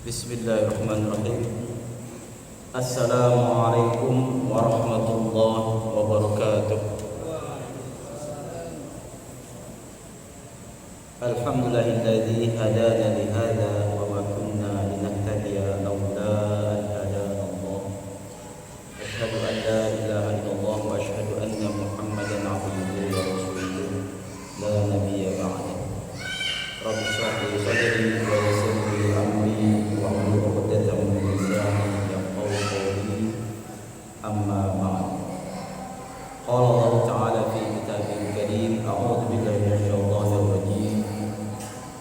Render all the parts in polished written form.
Bismillahirrahmanirrahim. Assalamualaikum warahmatullahi wabarakatuh. Alhamdulillahilladzi hadana li hadza wa ma kunna linahtadiya laula an hadana Allah. Asyhadu an la ilaha illallah wa asyhadu anna Muhammadan abduhu wa rasuluhu la nabiyya ba'dahu. Rabbi shrah li sadri wa yassir li amri wa hlul 'uqdatam min lisani yafqahu qawli. Amma ba'd. Qala Allah Ta'ala fi kitabihil karim, a'udzu billahi minasyaitonir rajim.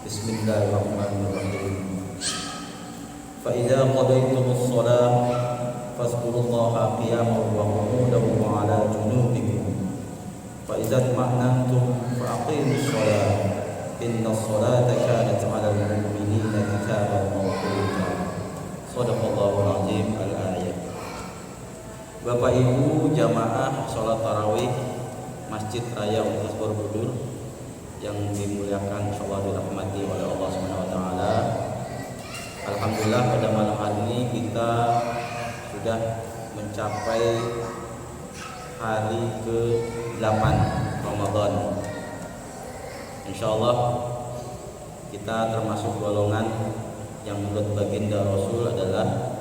Bismillahirrahmanirrahim. Fa idza qadaytumus shalah fazkurullaha qiyaman wa qu'udan wa 'ala junubikum. Fa idza ma'nantum fa aqimus shalah. Inna sholata kanat 'alal mu'minina kitaban mawquta. Shadaqallahul azim. Al-ayat. Bapak Ibu jamaah salat tarawih Masjid Raya Universitas Borobudur yang dimuliakan insyaallah dirahmati oleh Allah Subhanahu wa taala. Alhamdulillah pada malam hari ini kita sudah mencapai hari ke-8 Ramadan. Insyaallah kita termasuk golongan yang menurut baginda Rasul adalah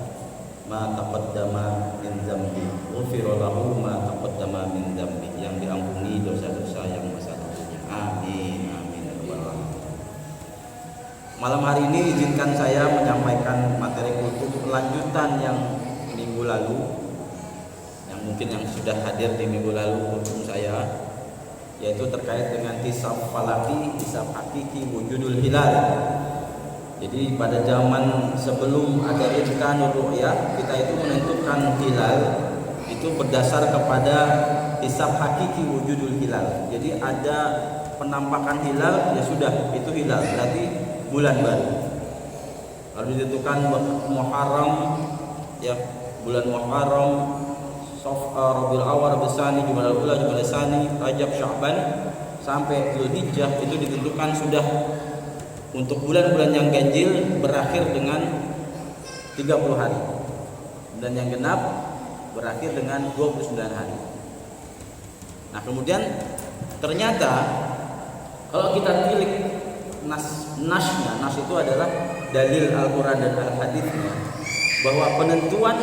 ma taqaddama min dzambi, ghufira lahu ma taqaddama min dzambi, yang diampuni dosa-dosa yang masa lalunya. Amin amin ya rabbal alamin. Malam hari ini izinkan saya menyampaikan materi kultum lanjutan yang minggu lalu, yang mungkin yang sudah hadir di minggu lalu kultum saya, yaitu terkait dengan hisab falaki, hisab hakiki, wujudul hilal. Jadi pada zaman sebelum ada imkanur ru'yah, kita itu menentukan hilal itu berdasar kepada hisab hakiki wujudul hilal. Jadi ada penampakan hilal, ya sudah itu hilal, berarti bulan baru. Lalu ditentukan Muharram, ya bulan Muharram, Rabiul Awal, Rabiul Tsani, Jumadal Ula, Jumadal Tsani, Rajab, Sya'ban sampai Dzulhijjah itu ditentukan sudah untuk bulan-bulan yang ganjil berakhir dengan 30 hari dan yang genap berakhir dengan 29 hari. Nah, kemudian ternyata kalau kita tilik nasnya, nas itu adalah dalil Al-Qur'an dan Al-Haditsnya, bahwa penentuan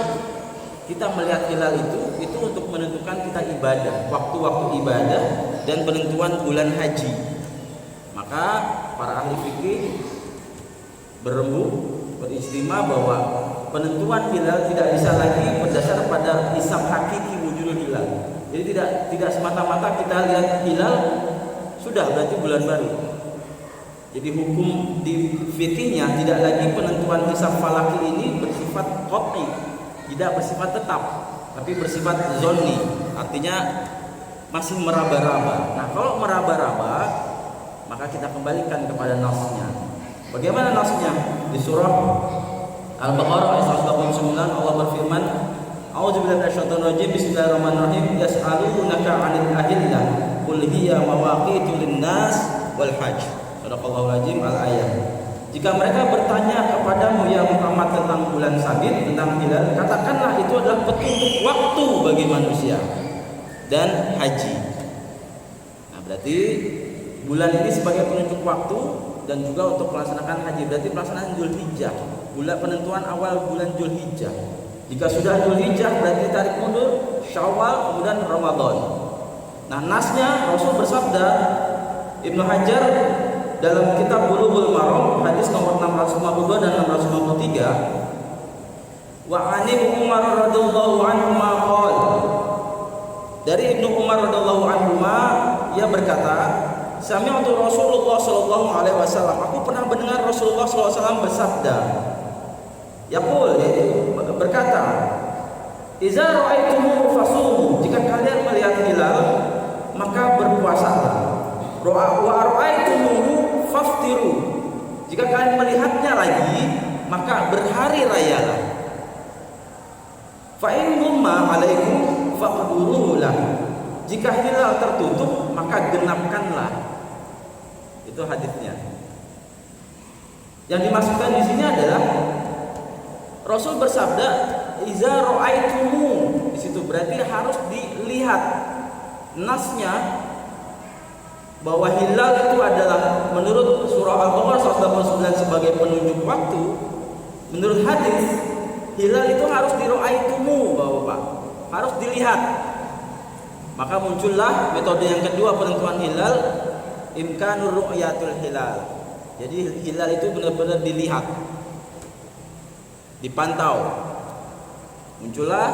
kita melihat hilal itu untuk menentukan kita ibadah, waktu-waktu ibadah dan penentuan bulan haji. Maka para ahli fikih berembuk berijtima bahwa penentuan hilal tidak bisa lagi berdasar pada hisab hakiki wujudul hilal. Jadi tidak semata-mata kita lihat hilal sudah berarti bulan baru. Jadi hukum di fikihnya tidak lagi penentuan hisab falaki ini bersifat qat'i, tidak bersifat tetap, tapi bersifat zonni, artinya masih meraba-raba. Nah, kalau meraba-raba, maka kita kembalikan kepada nasnya. Bagaimana nasnya? Di surah Al-Baqarah ayat 189 Allah berfirman, A'udzubillahi minasyaitonir rajim, bismillahirrahmanirrahim, yas'alunaka 'anil ahillah, qul hiya mawaqitu lin-nas wal hajj. Shadaqallahul azim. Al-ayat. Jika mereka bertanya kepadamu ya Muhammad tentang bulan sabit, tentang hilal, katakanlah itu adalah petunjuk waktu bagi manusia dan haji. Nah, berarti bulan ini sebagai penunjuk waktu dan juga untuk melaksanakan haji. Berarti pelaksanaan Dzulhijjah, bulan penentuan awal bulan Dzulhijjah. Jika sudah Dzulhijjah berarti tarik mundur Syawal, kemudian Ramadan. Nah, nasnya Rasul bersabda, Ibnu Hajar dalam kitab Bulughul Maram hadis nomor 652 dan 653, wa ani Umar radhiyallahu anhu qala, dari Ibnu Umar radhiyallahu anhu ia berkata, sami'tu Rasulullah sallallahu alaihi wasallam, aku pernah mendengar Rasulullah sallallahu alaihi wasallam bersabda, yaqul, yaitu berkata, iza ra'aitumuhu fasumu, jika kalian melihat hilal maka berpuasalah. Wa ra'aitumuhu faftiru, jika kalian melihatnya lagi maka berhari rayalah. Fa in humma alaikum faqduruhu lahu, jika hilal tertutup maka genapkanlah. Itu hadisnya. Yang dimaksudkan di sini adalah Rasul bersabda, "Iza ra'aitumu." Di situ berarti harus dilihat nasnya bahwa hilal itu adalah menurut surah Al-Baqarah 189 sebagai penunjuk waktu. Menurut hadis, hilal itu harus dira'aitumu, Bapak. Harus dilihat. Maka muncullah metode yang kedua penentuan hilal, imkanur ru'yatul hilal. Jadi hilal itu benar-benar dilihat, dipantau. Muncullah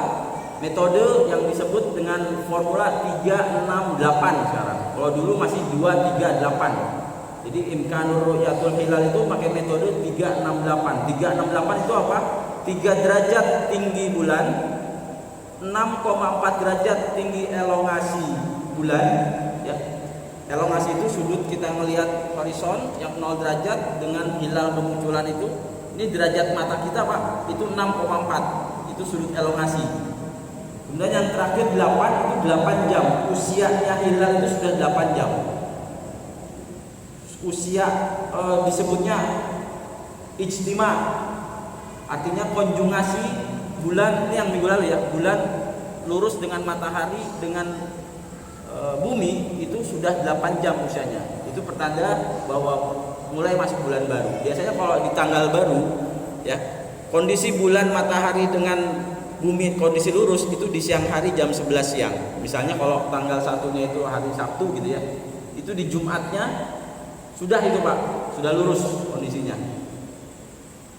metode yang disebut dengan formula 368 sekarang. Kalau dulu masih 238. Jadi imkanur ru'yatul hilal itu pakai metode 368. 368 itu apa? 3 derajat tinggi bulan, 6,4 derajat tinggi elongasi bulan, ya. Elongasi itu sudut kita melihat horizon yang 0 derajat dengan hilal bermunculan itu. Ini derajat mata kita, Pak. Itu 6,4. Itu sudut elongasi. Kemudian yang terakhir 8 itu 8 jam. Usianya hilal itu sudah 8 jam. Usia disebutnya ijtima. Artinya konjungasi bulan, ini yang minggu lalu ya. Bulan lurus dengan matahari dengan bumi itu sudah 8 jam usianya. Itu pertanda bahwa mulai masuk bulan baru. Biasanya kalau di tanggal baru ya, kondisi bulan matahari dengan bumi kondisi lurus itu di siang hari jam 11 siang. Misalnya kalau tanggal 1-nya itu hari Sabtu gitu ya. Itu di Jumatnya sudah itu, Pak, sudah lurus kondisinya.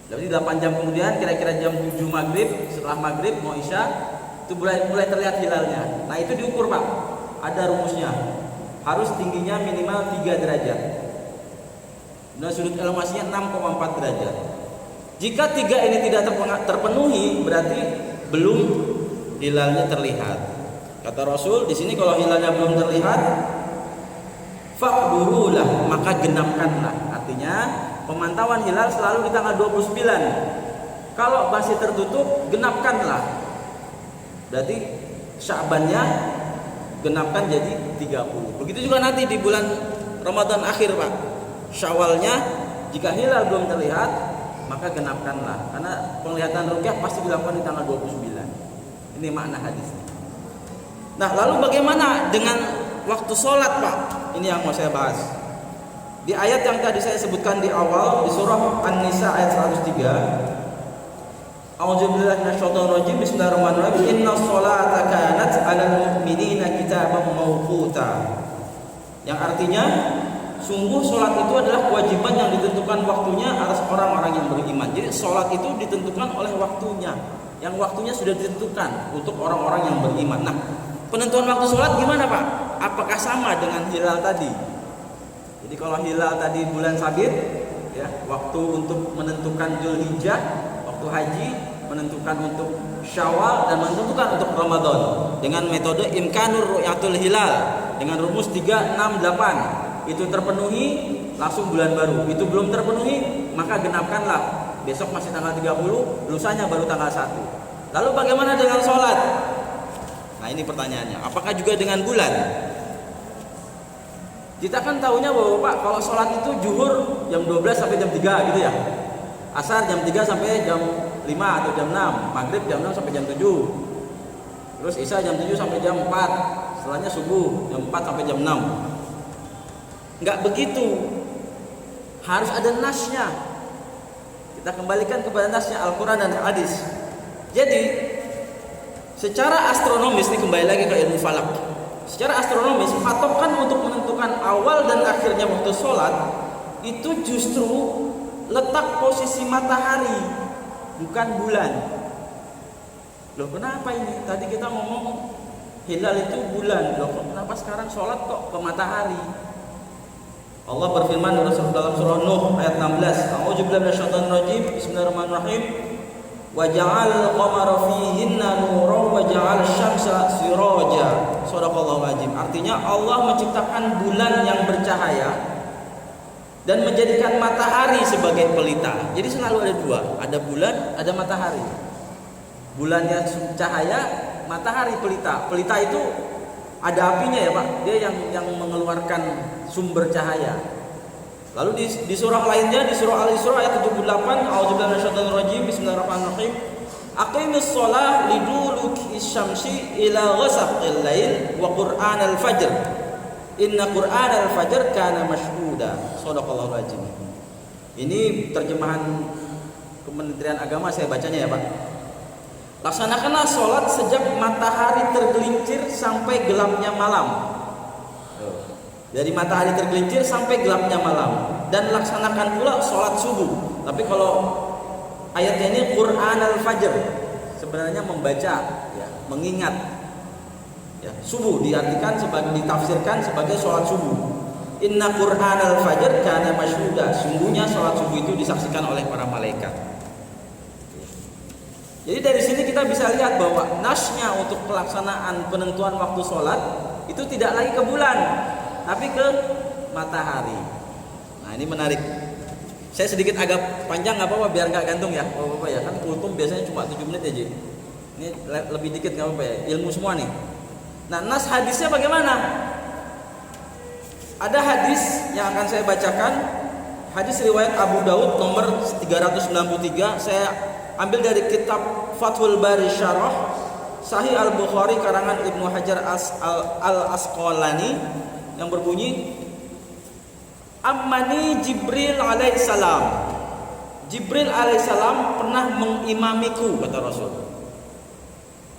Jadi 8 jam kemudian kira-kira jam 7 maghrib, setelah maghrib mau isya itu mulai terlihat hilalnya. Nah itu diukur, Pak, ada rumusnya. Harus tingginya minimal 3 derajat. Nah sudut elongasinya 6,4 derajat. Jika 3 ini tidak terpenuhi berarti belum hilalnya terlihat. Kata Rasul di sini kalau hilalnya belum terlihat, faqdurulah, maka genapkanlah. Artinya pemantauan hilal selalu di tanggal 29. Kalau masih tertutup, genapkanlah. Berarti Sya'bannya genapkan jadi 30. Begitu juga nanti di bulan Ramadan akhir, Pak. Syawalnya jika hilal belum terlihat, maka genapkanlah. Karena penglihatan ruqyah pasti dilakukan di tanggal 29. Ini makna hadisnya. Nah, lalu bagaimana dengan waktu sholat, Pak? Ini yang mau saya bahas. Di ayat yang tadi saya sebutkan di awal di surah An-Nisa ayat 103, A'udzubillahi minasyaitonir rajim. Bismillahirrahmanirrahim. Innas sholata kanat 'alal mu'minina kitaban mawquta. Yang artinya sungguh sholat itu adalah kewajiban yang ditentukan waktunya atas orang-orang yang beriman. Jadi sholat itu ditentukan oleh waktunya, yang waktunya sudah ditentukan untuk orang-orang yang beriman. Nah, penentuan waktu sholat gimana, Pak? Apakah sama dengan hilal tadi? Jadi kalau hilal tadi bulan sabit, ya, waktu untuk menentukan Dzulhijjah, waktu haji, menentukan untuk Syawal dan menentukan untuk Ramadan dengan metode imkanur ru'yatul hilal dengan rumus 368. Itu terpenuhi langsung bulan baru. Itu belum terpenuhi maka genapkanlah. Besok masih tanggal 30, lusanya baru tanggal 1. Lalu bagaimana dengan sholat? Nah ini pertanyaannya. Apakah juga dengan bulan? Kita kan tahunya bahwa, Pak, kalau sholat itu zuhur jam 12 sampai jam 3 gitu ya. Asar jam 3 sampai jam 5 atau jam 6. Maghrib jam 6 sampai jam 7. Terus isya jam 7 sampai jam 4. Setelahnya subuh jam 4 sampai jam 6. Enggak begitu. Harus ada nasnya. Kita kembalikan kepada nasnya Al-Quran dan hadis. Jadi secara astronomis, ini kembali lagi ke ilmu falak. Secara astronomis, patokan untuk menentukan awal dan akhirnya waktu sholat itu justru letak posisi matahari, bukan bulan. Loh kenapa ini? Tadi kita ngomong hilal itu bulan. Loh kenapa sekarang sholat kok ke matahari? Allah berfirman dalam surah Nuh ayat 16. A'udzubillahi minasyaitonir rajim. Bismillahirrahmanirrahim. Wa ja'al qamara fihinna nuran wa ja'al syamsa siraja. Shadaqallahu azim. Artinya Allah menciptakan bulan yang bercahaya dan menjadikan matahari sebagai pelita. Jadi selalu ada dua, ada bulan, ada matahari. Bulannya cahaya, matahari pelita. Pelita itu ada apinya ya, Pak. Dia yang mengeluarkan sumber cahaya. Lalu di surah lainnya, di surah Al-Isra ayat 78, A'udzubillahi minasyaitonir rajim, bismillahirrahmanirrahim. Aqimis shalah liduluki syamsi ila ghasaqil lail wa qur'anal fajr. Inna qur'anal fajr kana mashhuda. Shadaqallahul azim. Ini terjemahan Kementerian Agama, saya bacanya ya Pak. Laksanakanlah sholat sejak matahari tergelincir sampai gelapnya malam. Dari matahari tergelincir sampai gelapnya malam. Dan laksanakan pula sholat subuh. Tapi kalau ayatnya ini Quran al-Fajr, sebenarnya membaca, ya, mengingat. Ya, subuh diartikan sebagai, ditafsirkan sebagai sholat subuh. Inna Quran al-Fajr kana mashhuda. Sungguhnya sholat subuh itu disaksikan oleh para malaikat. Jadi dari sini kita bisa lihat bahwa nasnya untuk pelaksanaan penentuan waktu sholat itu tidak lagi ke bulan, tapi ke matahari. Nah ini menarik. Saya sedikit agak panjang nggak apa-apa biar nggak gantung ya, Bapak ya. Kan kultum biasanya cuma 7 menit aja. Ini lebih dikit nggak apa-apa ya. Ilmu semua nih. Nah nas hadisnya bagaimana? Ada hadis yang akan saya bacakan. Hadis riwayat Abu Daud nomor 393. Saya ambil dari kitab Fathul Bari Syarah Sahih Al-Bukhari karangan Ibnu Hajar Al-Asqalani yang berbunyi, Ammani Jibril alaihissalam. Jibril alaihissalam pernah mengimamiku, kata Rasul.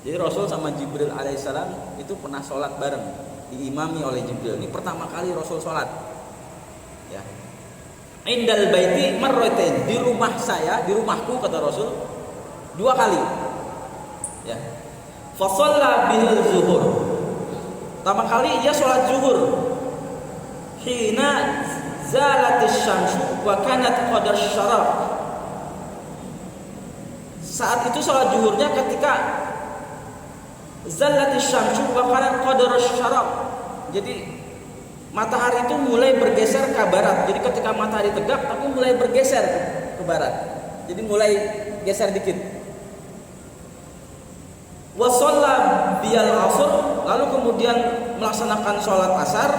Jadi Rasul sama Jibril alaihissalam itu pernah sholat bareng, diimami oleh Jibril. Ini pertama kali Rasul sholat. Ya. Indal baiti marratain, di rumah saya, di rumahku, kata Rasul, 2 kali. Ya. Fa shalla bil zuhur. Pertama kali ia sholat zuhur. Hina zalatis syamsu wa kanat qadar syaraq. Saat itu sholat zuhurnya ketika zalatis syamsu wa kanat qadar syaraq. Jadi matahari itu mulai bergeser ke barat. Jadi ketika matahari tegak tapi mulai bergeser ke barat. Jadi mulai geser dikit. Wa shalla biyal asr, lalu kemudian melaksanakan sholat asar.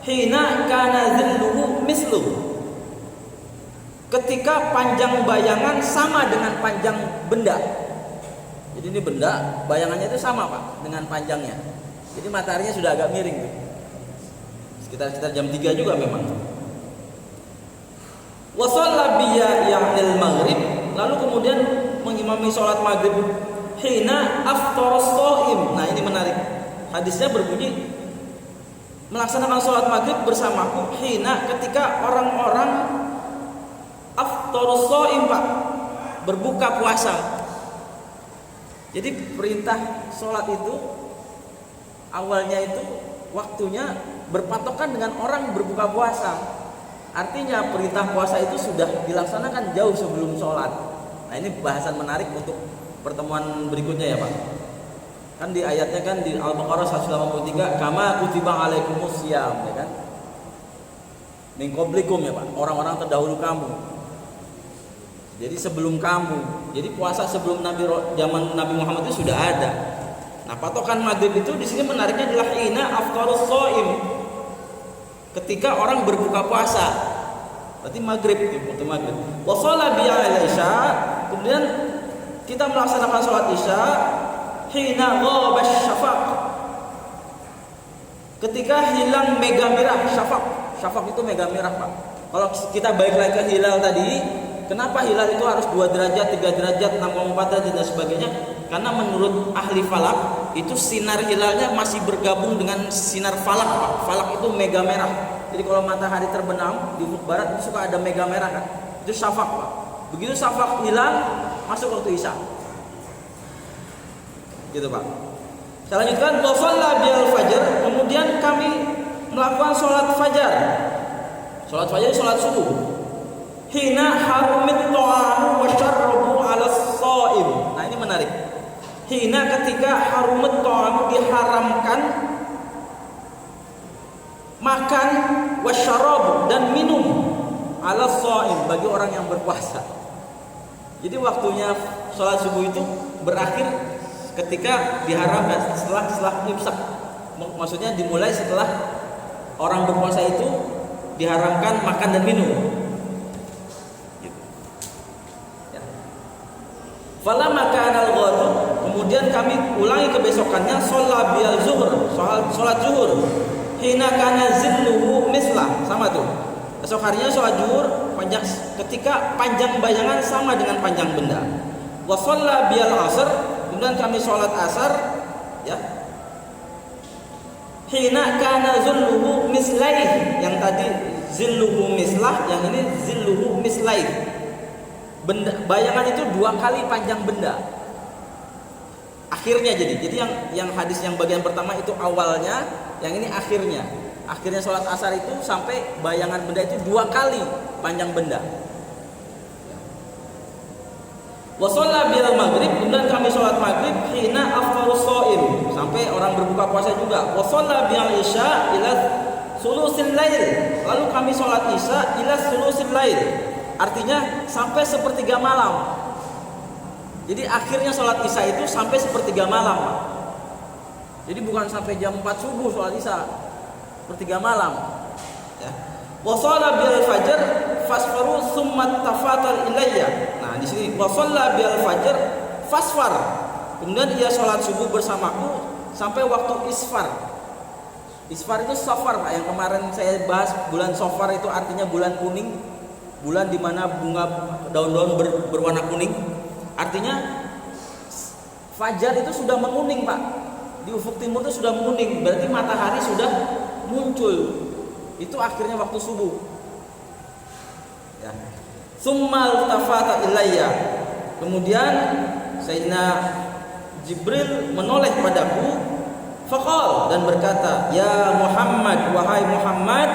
Hina kana zilluhu mislu, ketika panjang bayangan sama dengan panjang benda. Jadi ini benda, bayangannya itu sama Pak dengan panjangnya. Jadi mataharinya sudah agak miring tuh. Sekitar jam 3 juga memang. Wa shalla biya ya'nil maghrib, lalu kemudian mengimami sholat maghrib. Hina aftaras shaim. Nah ini menarik. Hadisnya berbunyi, melaksanakan sholat maghrib bersamaku hina, ketika orang-orang aftarus shaim Pak, berbuka puasa. Jadi perintah sholat itu awalnya itu waktunya berpatokan dengan orang berbuka puasa. Artinya perintah puasa itu sudah dilaksanakan jauh sebelum sholat. Nah ini bahasan menarik untuk pertemuan berikutnya ya Pak. Kan di ayatnya kan di Al-Baqarah 183, kama kutiba alaikumus syiyam, ya kan? Min qablikum ya Pak, orang-orang terdahulu kamu. Jadi sebelum kamu. Jadi puasa sebelum zaman Nabi Muhammad itu sudah ada. Nah, patokan maghrib itu di sini menariknya adalah ina aftarus shaim. Ketika orang berbuka puasa. Berarti maghrib itu, waktu maghrib. Wa shalla bi'al isya, kemudian kita melaksanakan sholat isya. Hina ghabas syafaq, ketika hilang mega merah. Syafaq itu mega merah Pak. Kalau kita balik lagi ke hilal tadi, kenapa hilal itu harus 2 derajat, 3 derajat, 6,4 derajat dan sebagainya? Karena menurut ahli falak itu sinar hilalnya masih bergabung dengan sinar falak Pak. Falak itu mega merah. Jadi kalau matahari terbenam di ufuk barat itu suka ada mega merah kan? Itu syafaq Pak. Begitu syafaq hilang, masuk waktu isya. Gitu Pak. Saya lanjutkan, wa shalla bil fajr, kemudian kami melakukan sholat fajar. Sholat fajar sholat subuh. Hina harumit ta'amu wa syarrabu 'ala shaim. Nah ini menarik. Hina ketika harumit ta'amu, diharamkan makan, wa syarrabu dan minum, 'ala shaim, bagi orang yang berpuasa. Jadi waktunya sholat subuh itu berakhir ketika diharamkan setelah imsak. Maksudnya dimulai setelah orang berpuasa itu diharamkan makan dan minum. Gitu. Ya. Falamma kana al-ghadu, kemudian kami ulangi kebesokannya, sholat bil zuhur, sholat zuhur. Hina kana zilluhu mislah, sama tuh. Esok harinya sholat zuhur panjang, ketika panjang bayangan sama dengan panjang benda. Wa shalla bil asr, kemudian kami sholat asar, ya. Hina kana zilluhu mislaih, yang tadi zilluhu mislah, yang ini zilluhu mislaih. Benda, bayangan itu 2 kali panjang benda. Akhirnya jadi yang hadis yang bagian pertama itu awalnya, yang ini akhirnya. Akhirnya sholat asar itu sampai bayangan benda itu 2 kali panjang benda. Wa shalla bil maghrib, kemudian kami sholat maghrib hina aftarus shaim, sampai orang berbuka puasa juga. Wa shalla bil isya ila sulusil lail, lalu kami sholat isya ila sulusil lail, artinya sampai sepertiga malam. Jadi akhirnya sholat isya itu sampai sepertiga malam. Jadi bukan sampai jam 4 subuh sholat isya, sepertiga malam. Ya. Wa shalla bil fajr fasfaru summa tafatal ilayya. Nah, di sini wa shalla bil fajr fasfar. Kemudian ia sholat subuh bersamaku sampai waktu isfar. Isfar itu safar, Pak, yang kemarin saya bahas. Bulan safar itu artinya bulan kuning, bulan di mana bunga daun-daun berwarna kuning. Artinya fajar itu sudah menguning, Pak. Di ufuk timur itu sudah menguning, berarti matahari sudah muncul. Itu akhirnya waktu subuh. Ya. Tsummal tafata ilayya. Kemudian Sayyidina Jibril menoleh padaku, faqal, dan berkata, "Ya Muhammad, wahai Muhammad,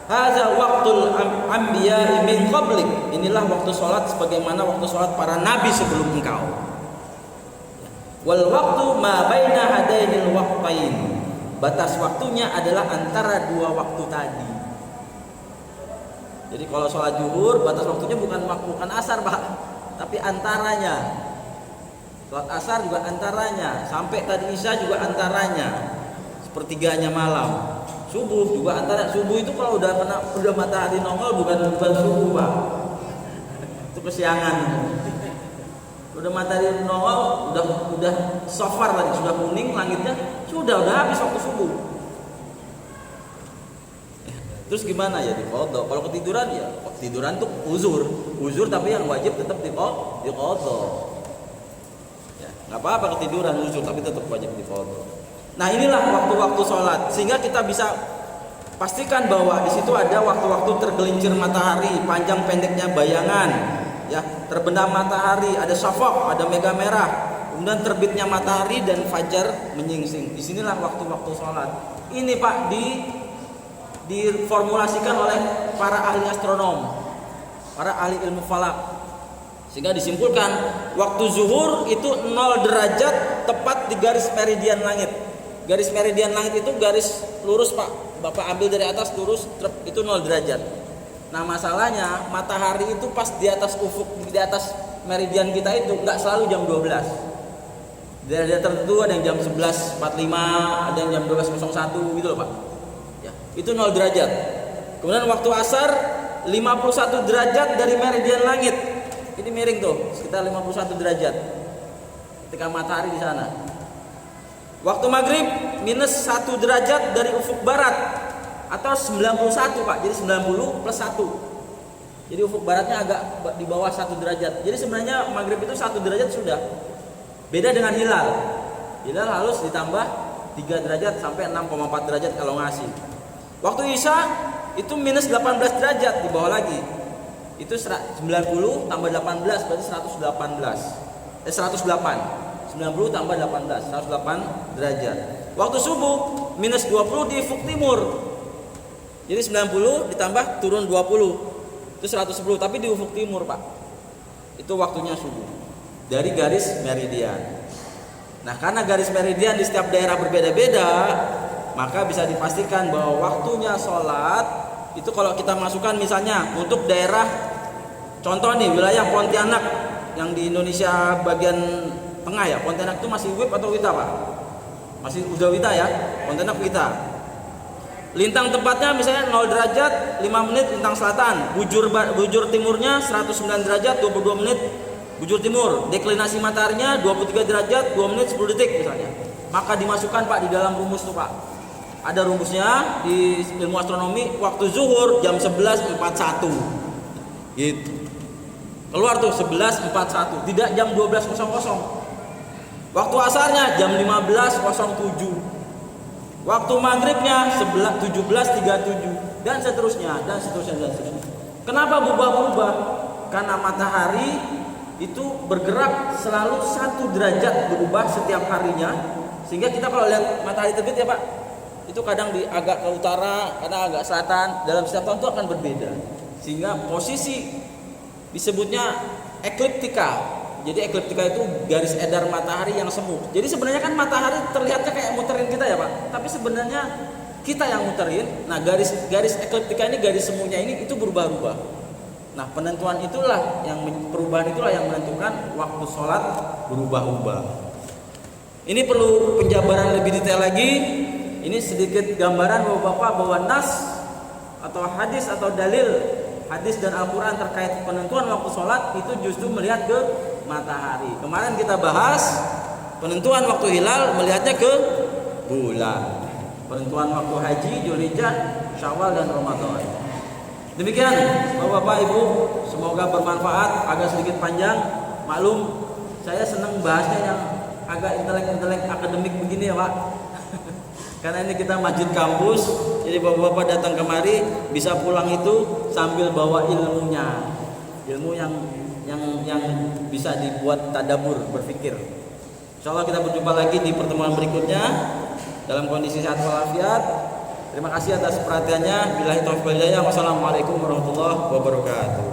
hadza waqtul anbiya'i min qablik." Inilah waktu sholat sebagaimana waktu sholat para nabi sebelum engkau. Wal waqtu ma baina hadainil waqtain. Batas waktunya adalah antara 2 waktu tadi. Jadi kalau sholat zuhur batas waktunya bukan asar, Pak, tapi antaranya. Sholat asar juga antaranya, sampai tadi isya juga antaranya, sepertiganya malam. Subuh juga antara. Subuh itu kalau udah matahari nongol bukan subuh, Pak. Itu kesiangan. Udah matahari nongol, udah sofar tadi, sudah kuning langitnya, udah habis waktu subuh. Terus gimana ya diqadha? Kalau ketiduran ya ketiduran tuh uzur tapi yang wajib tetap diqadha. Ya, enggak apa-apa ketiduran uzur tapi tetap wajib diqadha. Nah, inilah waktu-waktu sholat, sehingga kita bisa pastikan bahwa di situ ada waktu-waktu tergelincir matahari, panjang pendeknya bayangan, ya, terbenam matahari, ada syafaq, ada mega merah, kemudian terbitnya matahari dan fajar menyingsing. Disinilah waktu-waktu sholat. Ini, Pak, diformulasikan oleh para ahli astronom, para ahli ilmu falak, sehingga disimpulkan waktu zuhur itu 0 derajat tepat di garis meridian langit. Garis meridian langit itu garis lurus, Pak. Bapak ambil dari atas lurus, itu 0 derajat. Nah, masalahnya matahari itu pas di atas ufuk, di atas meridian kita itu nggak selalu jam 12. Daerah tertentu ada yang jam 11.45, ada yang jam 12.01 gitu loh, Pak. Ya, itu 0 derajat. Kemudian waktu asar 51 derajat dari meridian langit. Ini miring tuh, sekitar 51 derajat. Ketika matahari di sana. Waktu maghrib minus 1 derajat dari ufuk barat, atau 91, Pak. Jadi 90 plus 1. Jadi ufuk baratnya agak di bawah 1 derajat. Jadi sebenarnya maghrib itu 1 derajat sudah. Beda dengan hilal. Hilal harus ditambah 3 derajat sampai 6,4 derajat kalau ngasih. Waktu isya itu minus 18 derajat di bawah lagi. Itu 90 tambah 18 berarti 108. 90 tambah 18, 108 derajat. Waktu subuh minus 20 di ufuk timur. Jadi 90 ditambah turun 20, itu 110, tapi di ufuk timur, Pak. Itu waktunya subuh dari garis meridian. Nah, karena garis meridian di setiap daerah berbeda-beda, maka bisa dipastikan bahwa waktunya sholat itu kalau kita masukkan misalnya untuk daerah, contoh nih wilayah Pontianak yang di Indonesia bagian tengah ya. Pontianak itu masih WIB atau WITA, Pak? Masih udah WITA ya, Pontianak WITA. Lintang tepatnya misalnya 0 derajat 5 menit lintang selatan, bujur timurnya 109 derajat 22 menit bujur timur, deklinasi mataharinya 23 derajat 2 menit 10 detik misalnya. Maka dimasukkan Pak di dalam rumus tuh Pak. Ada rumusnya di ilmu astronomi, waktu zuhur jam 11.41 gitu. Keluar tuh 11.41, tidak jam 12.00. Waktu asarnya jam 15.07. Waktu maghribnya 17.37 dan seterusnya. Kenapa berubah-ubah? Karena matahari itu bergerak selalu 1 derajat berubah setiap harinya. Sehingga kita kalau lihat matahari terbit ya Pak, itu kadang agak ke utara, kadang agak selatan. Dalam setiap tahun itu akan berbeda. Sehingga posisi disebutnya ekliptika. Jadi ekliptika itu garis edar matahari yang semu. Jadi sebenarnya kan matahari terlihatnya kayak muterin kita ya Pak. Tapi sebenarnya kita yang muterin. Nah garis ekliptika ini, garis semunya ini itu berubah-ubah. Nah penentuan itulah perubahan itulah yang menentukan waktu sholat berubah-ubah. Ini perlu penjabaran lebih detail lagi. Ini sedikit gambaran Bapak-bapak bahwa nas atau hadis atau dalil hadis dan Al-Quran terkait penentuan waktu sholat itu justru melihat ke matahari. Kemarin kita bahas penentuan waktu hilal melihatnya ke bulan. Penentuan waktu haji, Dzulhijjah, Syawal dan Ramadan. Demikian Bapak-bapak Ibu, semoga bermanfaat. Agak sedikit panjang, maklum saya senang bahasnya yang agak intelek akademik begini ya Pak. Karena ini kita masjid kampus, jadi bapak-bapak datang kemari bisa pulang itu sambil bawa ilmunya, ilmu yang bisa dibuat tadabbur, berpikir. Insyaallah kita berjumpa lagi di pertemuan berikutnya dalam kondisi sehat walafiat. Terima kasih atas perhatiannya. Billahi taufiq wal hidayah. Wassalamualaikum warahmatullahi wabarakatuh.